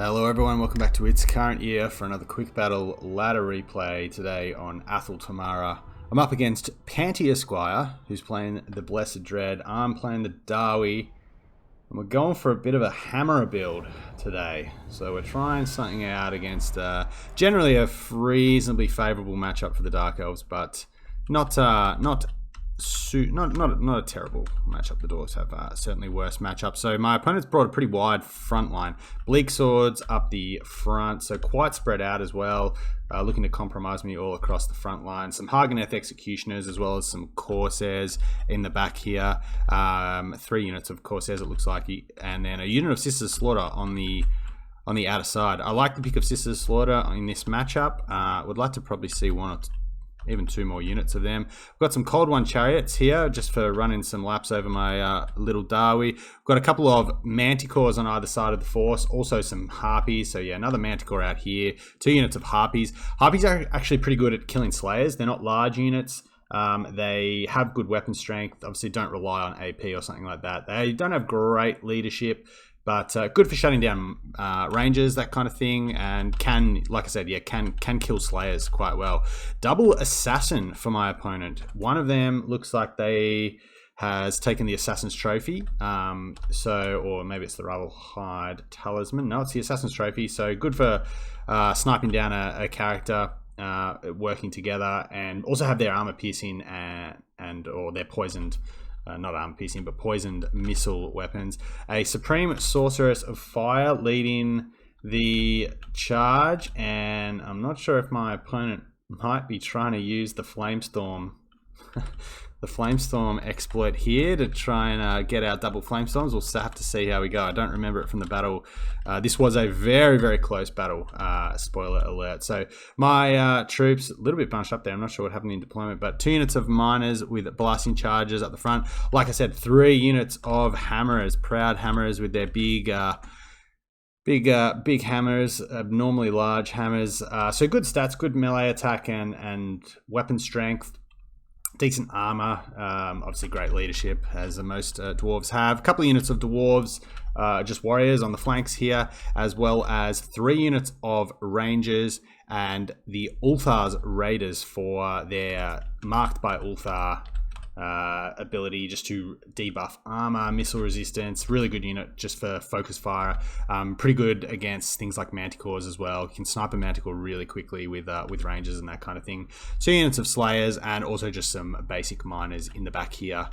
Hello everyone, welcome back to It's Current Year for another quick battle ladder replay today on Athel Tamara. I'm up against Panty Esquire, who's playing the Blessed Dread. I'm playing the Dawi, and we're going for a bit of a hammer build today. So we're trying something out against generally a reasonably favourable matchup for the Dark Elves, but not a terrible matchup. The Dwarfs have certainly worse matchups. So my opponent's brought a pretty wide front line. Bleak Swords up the front, so quite spread out as well. Looking to compromise me all across the front line. Some Hageneth Executioners as well as some Corsairs in the back here. 3 units of Corsairs it looks like, and then a unit of Sisters of Slaughter on the outer side. I like the pick of Sisters of Slaughter in this matchup. Would like to probably see one or even 2 more units of them. We've got some Cold One Chariots here, just for running some laps over my little Dawi. We've got a couple of Manticores on either side of the force, also some Harpies. So yeah, another Manticore out here. 2 units of Harpies. Harpies are actually pretty good at killing Slayers. They're not large units. They have good weapon strength. Obviously don't rely on AP or something like that. They don't have great leadership, but good for shutting down ranges, that kind of thing, and can, like I said, yeah, can kill Slayers quite well. Double Assassin for my opponent. One of them looks like they has taken the Assassin's Trophy, or maybe it's the Rival Hide Talisman. No, it's the Assassin's Trophy, so good for sniping down a character, working together, and also have their armor piercing or their poisoned, not armor piercing, but poisoned missile weapons. A Supreme Sorceress of Fire leading the charge, and I'm not sure if my opponent might be trying to use the Flamestorm the Flamestorm exploit here to try and get our double Flamestorms. We'll have to see how we go. I don't remember it from the battle. This was a very, very close battle, spoiler alert. So my troops, a little bit bunched up there. I'm not sure what happened in deployment, but 2 units of Miners with blasting charges at the front. Like I said, 3 units of Hammerers, proud Hammerers with their big hammers, abnormally large hammers. So good stats, good melee attack and weapon strength. Decent armor, obviously great leadership, as most dwarves have. A couple of units of dwarves, just warriors on the flanks here, as well as 3 units of rangers and the Ulthar's raiders for their marked by Ulthar ability, just to debuff armor, missile resistance. Really good unit just for focus fire. Pretty good against things like Manticores as well. You can snipe a Manticore really quickly with rangers and that kind of thing. 2 units of Slayers and also just some basic Miners in the back here,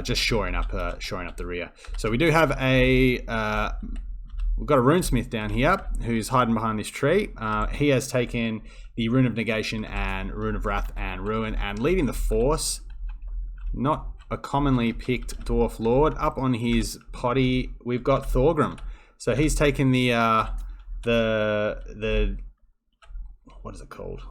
just shoring up the rear. So we do have we've got a Runesmith down here who's hiding behind this tree. He has taken the Rune of Negation and Rune of Wrath and Ruin, and leading the force, not a commonly picked Dwarf Lord. Up on his potty, we've got Thorgrim. So he's taken the what is it called?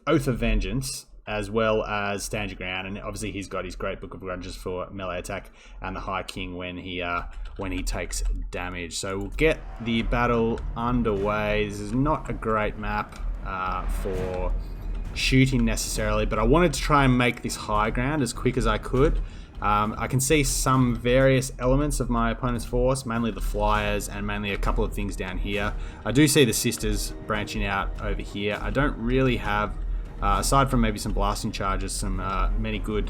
Oath of Vengeance, as well as Stand Your Ground, and obviously he's got his Great Book of Grudges for melee attack, and the High King when he takes damage. So we'll get the battle underway. This is not a great map for shooting necessarily, but I wanted to try and make this high ground as quick as I could. I can see some various elements of my opponent's force, mainly the flyers and mainly a couple of things down here. I do see the sisters branching out over here. I don't really have, aside from maybe some blasting charges, some many good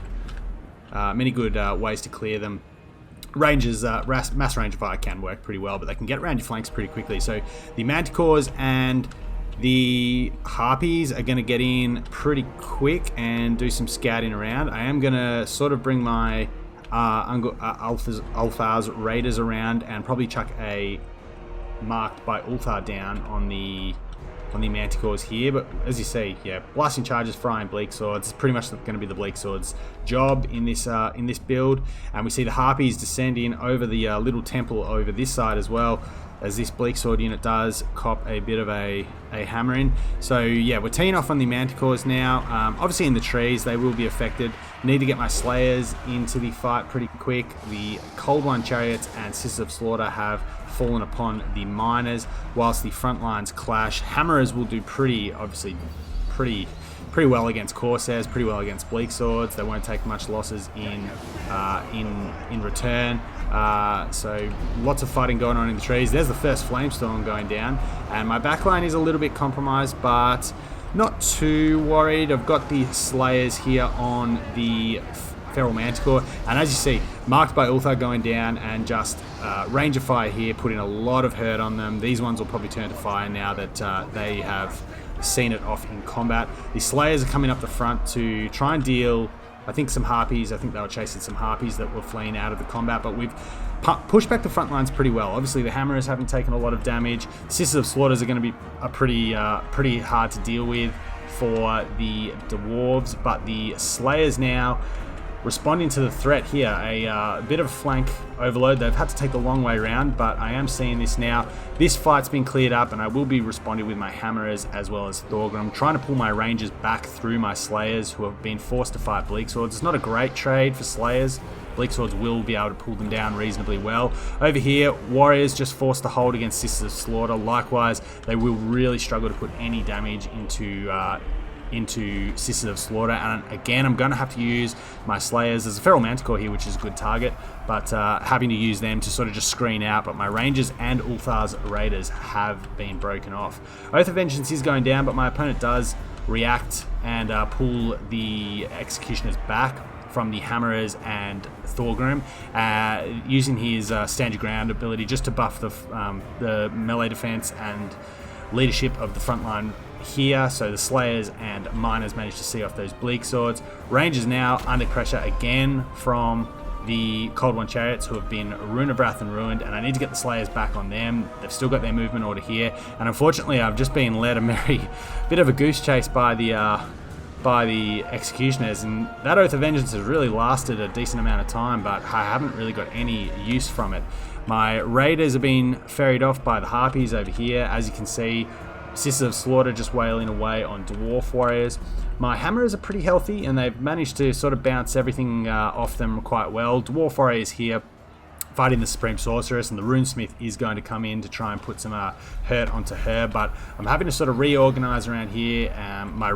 ways to clear them. Ranges, mass range of fire can work pretty well, but they can get around your flanks pretty quickly. So the Manticores and the Harpies are going to get in pretty quick and do some scouting around. I am going to sort of bring my Ulthar's raiders around and probably chuck a marked by Ulthar down on the Manticores here. But as you see, yeah, blasting charges, frying Bleak Swords. It's pretty much going to be the Bleak Swords' job in this build. And we see the Harpies descend in over the little temple over this side as well, as this Bleak Sword unit does cop a bit of a hammering. So yeah, we're teeing off on the Manticores now. Obviously in the trees, they will be affected. Need to get my Slayers into the fight pretty quick. The Cold One Chariots and Sisters of Slaughter have fallen upon the Miners, whilst the front lines clash. Hammerers will do pretty pretty well against Corsairs, pretty well against Bleak Swords. They won't take much losses in return. So lots of fighting going on in the trees. There's the first Flamestorm going down, and my backline is a little bit compromised, but not too worried. I've got the Slayers here on the Feral Manticore, and as you see, marked by Ulthar going down, and just range of fire here, putting a lot of hurt on them. These ones will probably turn to fire now that they have seen it off in combat. The Slayers are coming up the front to try and deal, I think, some Harpies. I think they were chasing some Harpies that were fleeing out of the combat, but we've pushed back the front lines pretty well. Obviously, the Hammerers haven't taken a lot of damage. Sisters of Slaughters are going to be pretty hard to deal with for the Dwarves, but the Slayers now responding to the threat here. A bit of flank overload. They've had to take the long way around, but I am seeing this now. This fight's been cleared up, and I will be responding with my Hammerers as well as Thorgrim, trying to pull my Rangers back through my Slayers, who have been forced to fight Bleak Swords. It's not a great trade for Slayers. Bleak Swords will be able to pull them down reasonably well. Over here, Warriors just forced to hold against Sisters of Slaughter. Likewise, they will really struggle to put any damage into Sisters of Slaughter, and again I'm going to have to use my Slayers. There's a Feral Manticore here, which is a good target, but having to use them to sort of just screen out. But my Rangers and Ulthar's Raiders have been broken off. Oath of Vengeance is going down, but my opponent does react and pull the Executioners back from the Hammerers and Thorgrim, using his Stand Your Ground ability just to buff the melee defense and leadership of the front line here. So the Slayers and Miners managed to see off those Bleak Swords. Rangers now under pressure again from the Cold One Chariots, who have been Rune of Wrath and ruined, and I need to get the Slayers back on them. They've still got their movement order here, and unfortunately I've just been led a merry bit of a goose chase by the Executioners, and that Oath of Vengeance has really lasted a decent amount of time, but I haven't really got any use from it. My Raiders have been ferried off by the Harpies over here. As you can see, Sisters of Slaughter just wailing away on Dwarf Warriors. My Hammerers are pretty healthy, and they've managed to sort of bounce everything off them quite well. Dwarf Warriors here fighting the Supreme Sorceress, and the Runesmith is going to come in to try and put some hurt onto her, but I'm having to sort of reorganize around here. My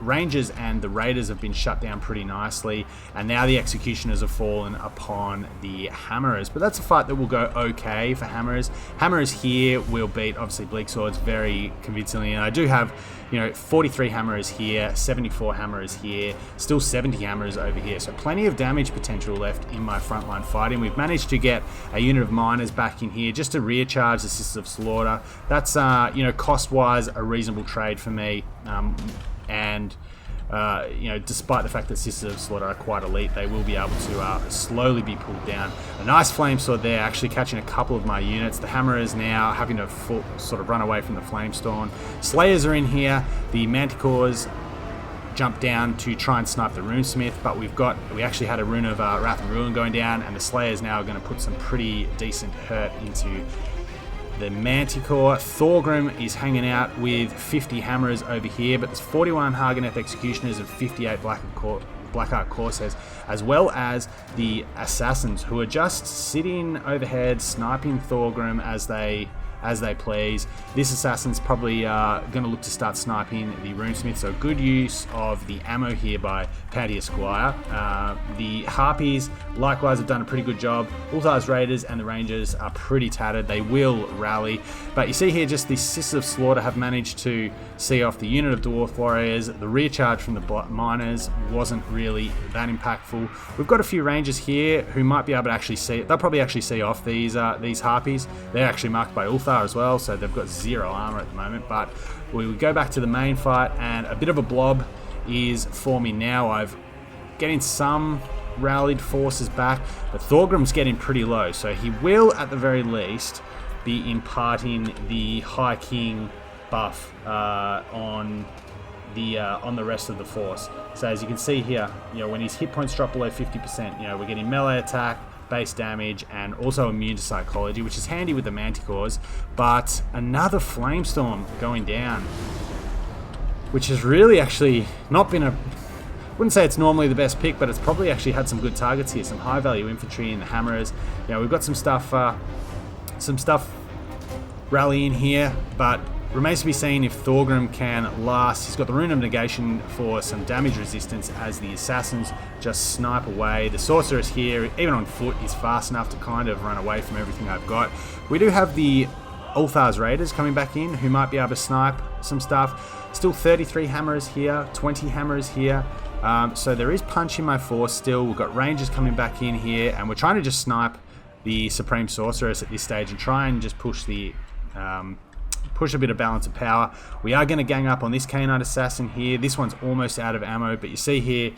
Rangers and the Raiders have been shut down pretty nicely, and now the Executioners have fallen upon the Hammerers. But that's a fight that will go okay for Hammerers. Hammerers here will beat, obviously, Bleak Swords very convincingly, and I do have, 43 Hammerers here, 74 Hammerers here, still 70 Hammerers over here, so plenty of damage potential left in my frontline fighting. We've managed to get a unit of Miners back in here just to recharge the Sisters of Slaughter. That's, cost-wise, a reasonable trade for me. And despite the fact that Sisters of Slaughter are quite elite, they will be able to slowly be pulled down. A nice Flame Sword there, actually catching a couple of my units. The Hammerers now having to sort of run away from the Flamestorm. Slayers are in here. The Manticores jump down to try and snipe the Runesmith, but we actually had a Rune of Wrath and Ruin going down, and the Slayers now are going to put some pretty decent hurt into the Manticore. Thorgrim is hanging out with 50 Hammerers over here, but there's 41 Hageneth Executioners and 58 Blackheart Corsairs, as well as the Assassins, who are just sitting overhead sniping Thorgrim as they please. This Assassin's probably going to look to start sniping the Runesmith, so good use of the ammo here by Paddy Esquire. The Harpies likewise have done a pretty good job. Ulthar's Raiders and the Rangers are pretty tattered. They will rally, but you see here just the Sisters of Slaughter have managed to see off the unit of Dwarf Warriors. The recharge from the Miners wasn't really that impactful. We've got a few Rangers here who might be able to actually see it. They'll probably actually see off these Harpies. They're actually marked by Ulthar as well, so they've got 0 armor at the moment. But we will go back to the main fight, and a bit of a blob is forming now. I've getting some rallied forces back, but Thorgrim's getting pretty low, so he will at the very least be imparting the High King buff on the rest of the force. So as you can see here, when his hit points drop below 50%, we're getting melee attack, base damage, and also immune to psychology, which is handy with the Manticores. But another Flamestorm going down, which has really actually not been wouldn't say it's normally the best pick, but it's probably actually had some good targets here, some high value infantry in the Hammerers. We've got some stuff rallying here, but Remains to be seen if Thorgrim can last. He's got the Rune of Negation for some damage resistance as the assassins just snipe away. The Sorceress here, even on foot, is fast enough to kind of run away from everything I've got. We do have the Ulthar's Raiders coming back in, who might be able to snipe some stuff. Still 33 Hammerers here, 20 Hammerers here. So there is punch in my force still. We've got Rangers coming back in here, and we're trying to just snipe the Supreme Sorceress at this stage and try and just push the... push a bit of balance of power. We are going to gang up on this Canine Assassin here. This one's almost out of ammo, but you see here,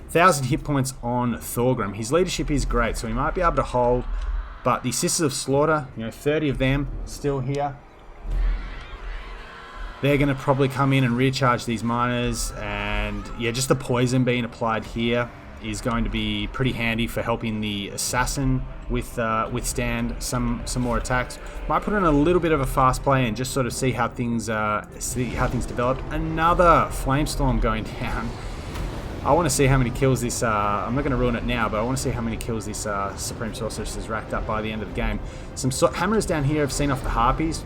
1,000 hit points on Thorgrim. His leadership is great, so he might be able to hold, but the Sisters of Slaughter, 30 of them still here. They're going to probably come in and recharge these miners, and yeah, just the poison being applied here is going to be pretty handy for helping the assassin withstand some more attacks. Might put in a little bit of a fast play and just sort of see how things developed. Another Flamestorm going down. I want to see how many kills this. I'm not going to ruin it now, but I want to see how many kills this Supreme Sorceress has racked up by the end of the game. Some Hammerers down here have seen off the Harpies,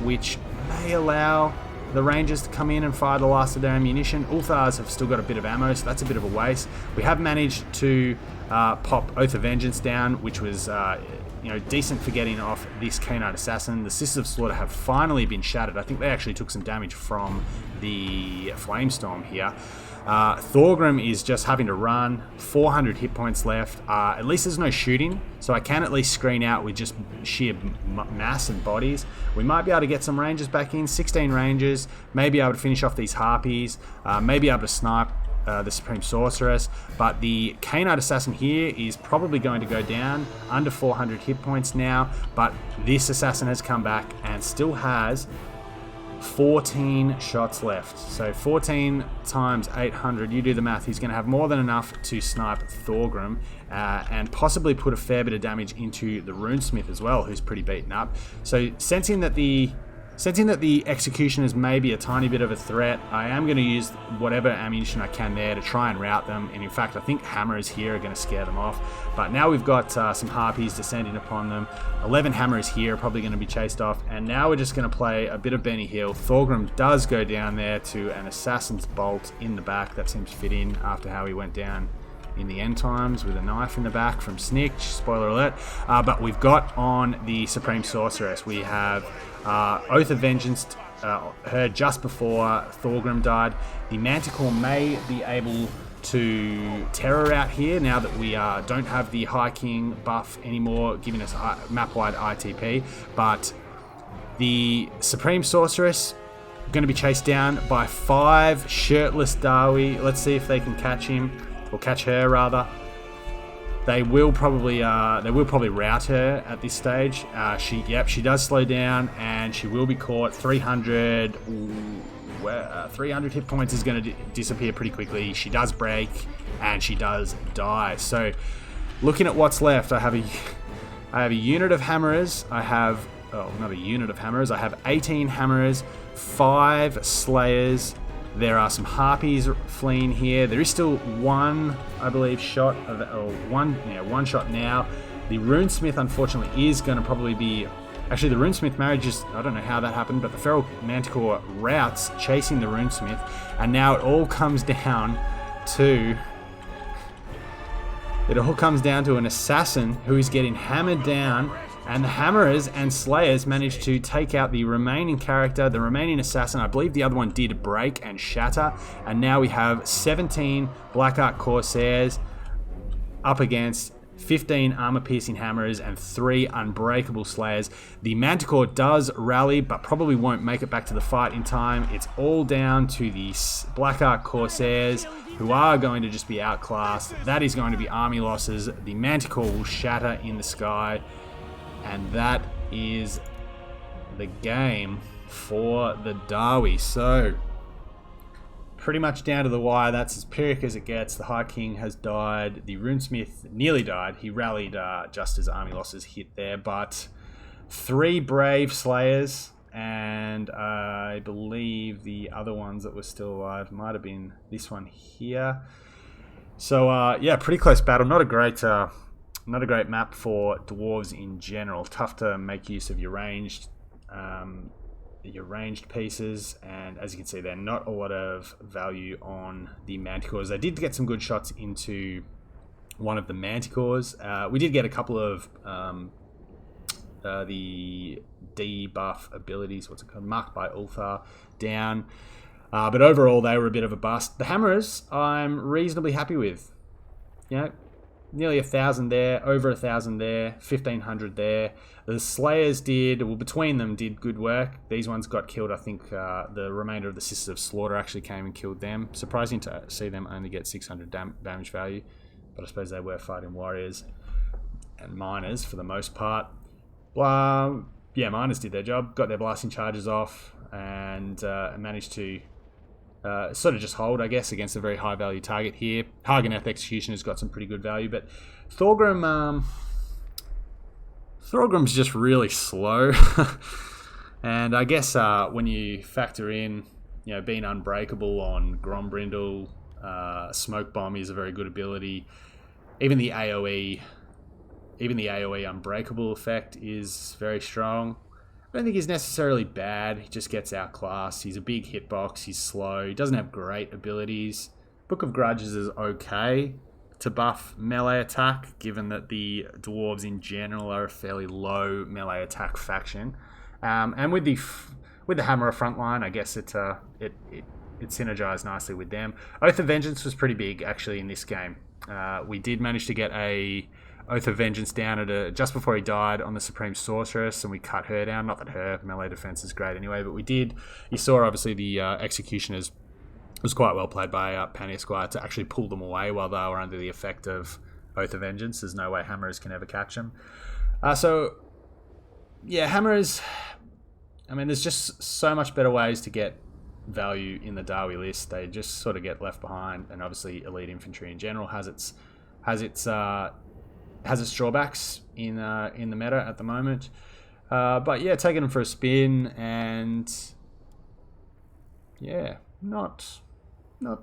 which may allow the Rangers to come in and fire the last of their ammunition. Ulthars have still got a bit of ammo, so that's a bit of a waste. We have managed to pop Oath of Vengeance down, which was decent for getting off this Canine Assassin. The Sisters of Slaughter have finally been shattered. I think they actually took some damage from the Flamestorm here. Thorgrim is just having to run. 400 hit points left. At least there's no shooting, so I can at least screen out with just sheer mass and bodies. We might be able to get some Rangers back in. 16 Rangers. Maybe able to finish off these Harpies. Maybe able to snipe the Supreme Sorceress. But the Canine Assassin here is probably going to go down under 400 hit points now. But this Assassin has come back and still has 14 shots left. So 14 times 800, you do the math, he's going to have more than enough to snipe Thorgrim and possibly put a fair bit of damage into the Runesmith as well, who's pretty beaten up. So sensing that the Executioners may be a tiny bit of a threat, I am going to use whatever ammunition I can there to try and rout them. And in fact, I think Hammerers here are going to scare them off. But now we've got some Harpies descending upon them. 11 Hammerers here are probably going to be chased off. And now we're just going to play a bit of Benny Hill. Thorgrim does go down there to an Assassin's Bolt in the back. That seems to fit in after how he went down in the end times with a knife in the back from Snitch, spoiler alert. But we've got on the Supreme Sorceress, we have Oath of Vengeance, her just before Thorgrim died. The Manticore may be able to terror out here now that we don't have the High King buff anymore, giving us map-wide ITP. But the Supreme Sorceress going to be chased down by 5 shirtless Dawi. Let's see if they can catch him. Or catch her rather. They will probably rout her at this stage. She does slow down and she will be caught. 300 hit points is going to disappear pretty quickly. She does break and she does die. So looking at what's left, I have a unit of Hammerers. I have not a unit of Hammerers. I have 18 Hammerers, 5 Slayers. There are some Harpies fleeing here. There is still one, I believe, shot of one shot now. The Runesmith, unfortunately, is going to probably be. Actually, the Runesmith marriage is. I don't know how that happened, but the Feral Manticore routes chasing the Runesmith, and now it all comes down to. It all comes down to an assassin who is getting hammered down. And the Hammerers and Slayers managed to take out the remaining character, the remaining assassin. I believe the other one did break and shatter. And now we have 17 Black Ark Corsairs up against 15 armor-piercing Hammerers and 3 unbreakable Slayers. The Manticore does rally, but probably won't make it back to the fight in time. It's all down to the Black Ark Corsairs, who are going to just be outclassed. That is going to be army losses. The Manticore will shatter in the sky. And that is the game for the Dawi. So, pretty much down to the wire. That's as Pyrrhic as it gets. The High King has died. The Runesmith nearly died. He rallied just as army losses hit there. But 3 brave Slayers. And I believe the other ones that were still alive might have been this one here. So, yeah, pretty close battle. Not a great map for Dwarves in general. Tough to make use of your ranged your ranged pieces, and as you can see there, not a lot of value on the manticores. They did get some good shots into one of the manticores. We did get a couple of the debuff abilities, what's it called, marked by Ulthar, down. But overall, they were a bit of a bust. The Hammerers, I'm reasonably happy with. You know, nearly 1,000 there, over 1,000 there, 1,500 there. The Slayers between them did good work. These ones got killed. I think the remainder of the Sisters of Slaughter actually came and killed them. Surprising to see them only get 600 damage value. But I suppose they were fighting warriors and miners for the most part. Yeah, miners did their job, got their blasting charges off, and managed to sort of just hold, I guess, against a very high value target here. Hageneth Execution has got some pretty good value, but Thorgrim's just really slow. And I guess when you factor in, you know, being unbreakable on Grombrindle, Smoke Bomb is a very good ability. Even the AoE unbreakable effect is very strong. I don't think he's necessarily bad. He just gets outclassed. He's a big hitbox. He's slow. He doesn't have great abilities. Book of Grudges is okay to buff melee attack, given that the Dwarves in general are a fairly low melee attack faction. And with the Hammerer frontline, I guess it synergized nicely with them. Oath of Vengeance was pretty big, actually, in this game. We did manage to get a Oath of Vengeance down at just before he died on the Supreme Sorceress, and we cut her down. Not that her melee defense is great anyway, but we did. You saw, obviously, the Executioners was quite well played by Panny Esquire to actually pull them away while they were under the effect of Oath of Vengeance. There's no way Hammerers can ever catch them. So, yeah, Hammerers, I mean, there's just so much better ways to get value in the Darwi list. They just sort of get left behind, and obviously Elite Infantry in general has its drawbacks in the meta at the moment. But yeah, taking them for a spin, and yeah, not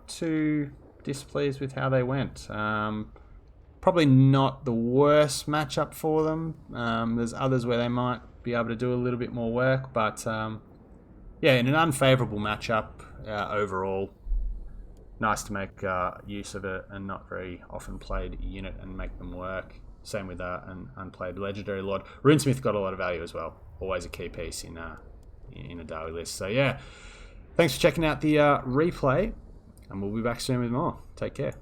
too displeased with how they went. Probably not the worst matchup for them. There's others where they might be able to do a little bit more work, but yeah, in an unfavourable matchup overall. Nice to make use of it and not very often played unit and make them work. Same with an unplayed Legendary Lord. Runesmith got a lot of value as well. Always a key piece in a Darwi list. So yeah, thanks for checking out the replay, and we'll be back soon with more. Take care.